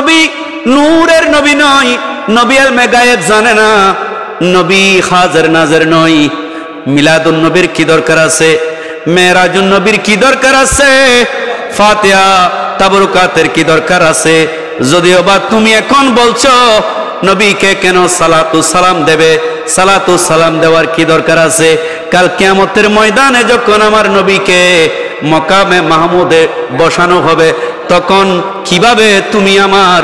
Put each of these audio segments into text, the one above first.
নবী নূরের নবী নয়, নবী আলমে গায়েব জানে না, নবী হাজির নাজির নয়। মিলাদুন নবীর কি দরকার আছে? মেরাজুন নবীর কি দরকার আছে? ফাতিহা তাবরুকাতের কি দরকার আছে? যদিও বা তুমি এখন বলছো নবীকে কেন সালাতু সালাম দেবে, সালাতু সালাম দেওয়ার কি দরকার আছে? কাল কিয়ামতের ময়দানে যখন আমার নবীকে মকামে মাহমুদে বসানো হবে, তখন কিভাবে তুমি আমার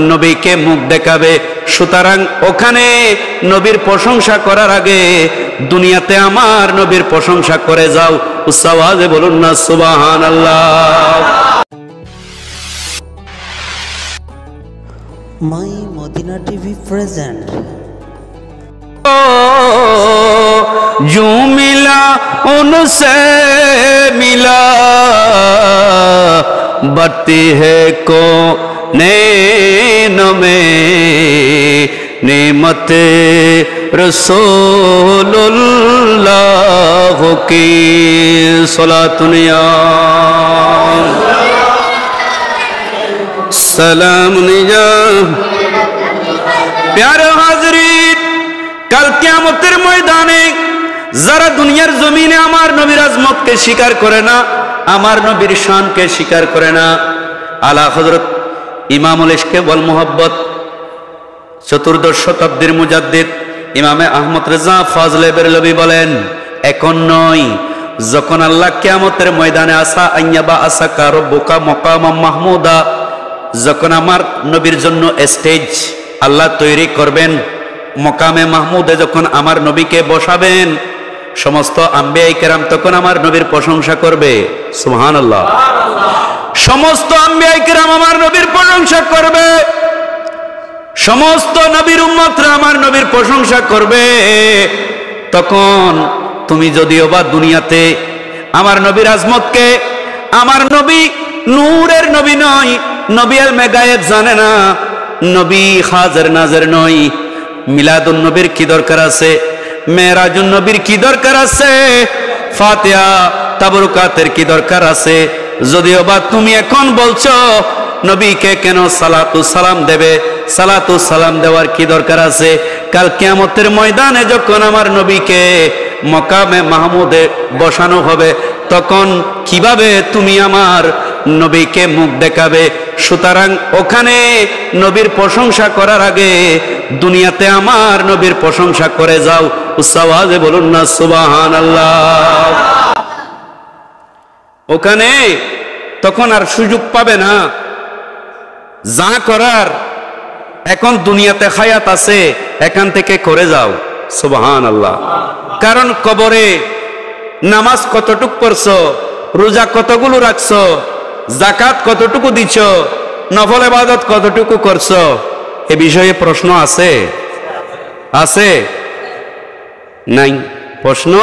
নবীকে মুখ দেখাবে? সুতরাং ওখানে নবীর প্রশংসা করার আগে দুনিয়াতে আমার নবীর প্রশংসা করে যাও। উচ্চ আওয়াজে বলুন না সুবহানাল্লাহ। মাই মদিনা টিভি প্রেজেন্ট। जो मिला उनसे मिला, बढ़ती है को नैनों में नेमत रसूलुल्लाह की सलातुनिया सलाम निया। प्यारे हाज़रीन, কাল কিয়ামতের ময়দানে যারা দুনিয়ার জমিনে আমার নবীর আজমতকে স্বীকার করে না, আমার নবীর শানকে স্বীকার করে না, আলা হযরত ইমামুল ইশকে ওয়াল মুহাব্বত চতুর্দশ শতাব্দীর মুজাদ্দিদ ইমামে আহমদ রেজা ফজলে বেরলভী বলেন, এখন নয়, যখন আল্লাহ কিয়ামতের ময়দানে আসা আইয়াবা আসাকা রব্বুকা মাকামাম মাহমুদা, যখন আমার নবীর জন্য স্টেজ আল্লাহ তৈরি করবেন, মকামে মাহমুদে যখন আমার নবীকে বসাবেন, সমস্ত আম্বিয়া কেরাম তখন আমার নবীর প্রশংসা করবে। সুবহানাল্লাহ। সমস্ত আম্বিয়া কেরাম আমার নবীর প্রশংসা করবে, সমস্ত নবীর উম্মতরা আমার নবীর প্রশংসা করবে। তখন তুমি যদিও বা দুনিয়াতে আমার নবীর আজমতকে, আমার নবী নূরের নবী নয়, নবী আলমে গায়েব জানে না, নবী হাজির নাজির নয়। মিলাদুন নবীর কি দরকার আছে? মেরাজুন নবীর কি দরকার আছে? ফাতিহা তাবরুকাতের কি দরকার আছে? যদিও বা তুমি এখন বলছো নবীকে কেন সালাতু সালাম দেবে, সালাতু সালাম দেওয়ার কি দরকার আছে? কাল কিয়ামতের ময়দানে যখন আমার নবীকে মকামে মাহমুদে বসানো হবে, তখন কিভাবে তুমি আমার নবীকে মুখ দেখাবে? সুতরাং ওখানে নবীর প্রশংসা করার আগে দুনিয়াতে আমার নবীর প্রশংসা করে যাও। উচ্চ আওয়াজে বলুন না সুবহানাল্লাহ। ওখানে তখন আর সুযোগ পাবে না, যা করার এখন দুনিয়াতে হায়াত আছে এখান থেকে করে যাও। সুবহানাল্লাহ। কারণ কবরে নামাজ কতটুকু পড়ছো, রোজা কতগুলো রাখছো, যাকাত কতটুকু দিছ, নফল ইবাদত কতটুকু করছো, এ বিষয়ে প্রশ্ন আছে? আছে? নাই। প্রশ্ন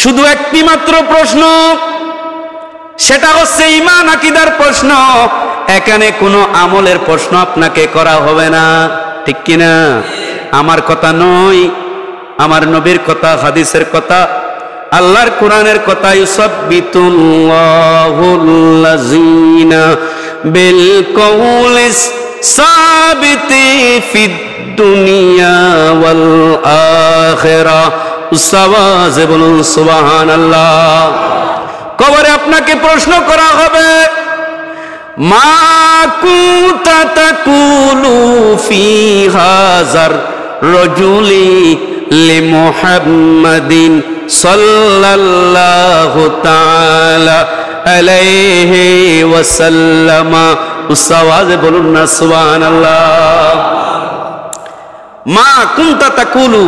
শুধু একটি মাত্র প্রশ্ন, সেটা হচ্ছে ঈমান আকীদার প্রশ্ন। এখানে কোনো আমলের প্রশ্ন আপনাকে করা হবে না, ঠিক কিনা? আমার কথা নয়, আমার নবীর কথা, হাদিসের কথা, আল্লাহর কোরআনের কথা। ইউসাব্বিতুল্লাহুল্লাযীনা বিল কওলিস সাবিতি ফিদ দুনিয়া ওয়াল আখিরাহ। উসাওয়াজে বলুন সুবহানাল্লাহ। কবরে আপনাকে প্রশ্ন করা হবে, মা কুনতা তাকুলু ফি হাযার রাজুলি লিমুহাম্মাদিন সাল্লাল্লাহু তাআলা আলাইহি ওয়াসাল্লাম। উসাওয়াজে বলুন না সুবহানাল্লাহ। মা কুনতা তাকুলু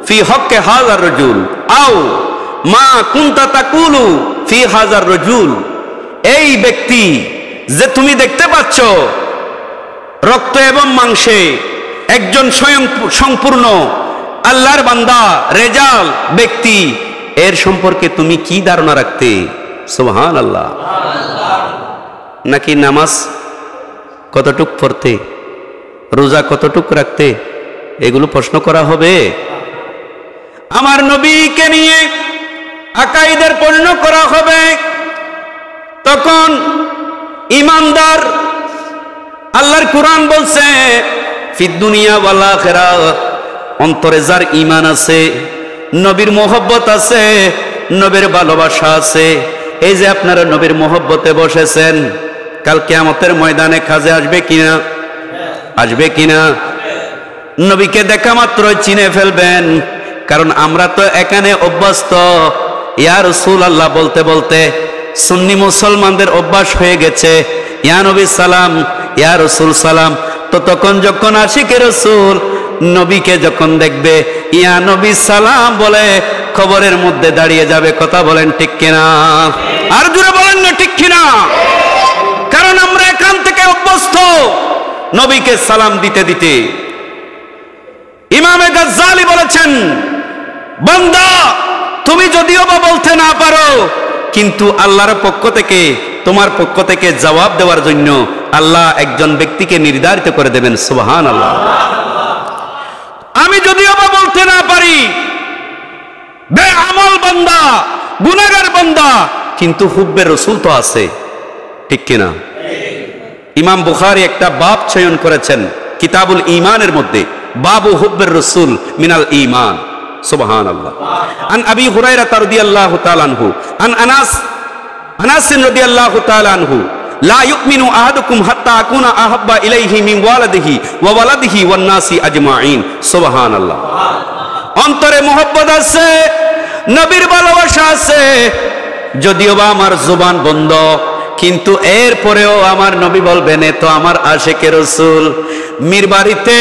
ফি হক্কে হাযার রাজুল আও মা কুনতা তাকুলু ফি হাযার রাজুল। এই ব্যক্তি যে তুমি দেখতে পাচ্ছ রক্ত এবং মাংসে একজন স্বয়ং সম্পূর্ণ আল্লাহর বান্দা রেজাল ব্যক্তি, এর সম্পর্কে তুমি কি ধারণা রাখতে? সুবহানাল্লাহ। নাকি নামাজ কতটুক পড়তে, রোজা কতটুক রাখতে, এগুলো প্রশ্ন করা হবে? আমার নবীকে নিয়ে আকাইদের প্রশ্ন করা হবে। তখন ইমানদার আল্লাহর কোরআন বলছে ফিদ দুনিয়া ওয়াল আখিরাহ, অন্তরে যার ঈমান আছে, নবীর মোহব্বত আছে, নবীর ভালোবাসা আছে, এই যে আপনারা নবীর মোহব্বতে বসেছেন, কাল কিয়ামতের ময়দানে কাজে আসবে কিনা? আসবে কিনা? নবীকে দেখা মাত্রই চিনে ফেলবেন। কারণ আমরা তো এখানে অভ্যস্ত ইয়া রাসূলুল্লাহ বলতে বলতে সুন্নি মুসলমানদের অভ্যাস হয়ে গেছে ইয়া নবী সালাম, ইয়া রাসূল সালাম। তো তখন যখন আশিকে রাসূল নবীকে যখন দেখবে ইয়া নবী সালাম বলে খবরের মধ্যে দাঁড়িয়ে যাবে। কথা বলেন ঠিক কিনা? আর জোরে বলেন না ঠিক কিনা? কারণ আমরা এখান থেকে অভ্যস্ত নবীকে সালাম দিতে দিতে। ইমামে গাজ্জালি বলেছেন, বান্দা তুমি যদিও বা বলতে না পারো, কিন্তু আল্লাহর পক্ষ থেকে তোমার পক্ষ থেকে জবাব দেওয়ার জন্য আল্লাহ একজন ব্যক্তিকে নির্ধারিত করে দেবেন। সুবহানাল্লাহ। আমি যদিও বা বলতে না পারি, বেআমল বান্দা, গুনাহগার বান্দা, কিন্তু হুব্বে রাসূল তো আছে, ঠিক কিনা? ইমাম বুখারী একটা বাব চয়ন করেছেন কিতাবুল ঈমানের মধ্যে, বাবু হুব্বের রাসূল মিনাল ঈমান। সুবহানাল্লাহ। আন আবি হুরায়রা রাদিয়াল্লাহু তাআলা আনহু আন আনাস রাদিয়াল্লাহু তাআলা আনহু লা ইউমিনু আহাদুকুম হাত্তা আকুনা আহাব্বা ইলাইহি মিন ওয়ালাদিহি ওয়া ওয়ালাদিহি ওয়ান নাসি আজমাইন। সুবহানাল্লাহ। অন্তরে মোহব্বত আছে, নবীর ভালোবাসা আছে, যদিও বা আমার জবান বন্ধ, কিন্তু এরপরেও আমার নবী বলবেন এ তো আমার আশিকে রাসূল। মীর বাড়িতে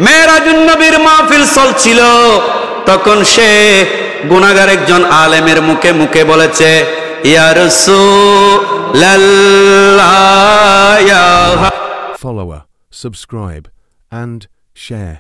মেরাজুন নবীর মাহফিল চলছিল, তখন সে গুনাহগার একজন আলেমের মুখে মুখে বলেছে ইয়া রাসূলুল্লাহ। Follow, subscribe and share.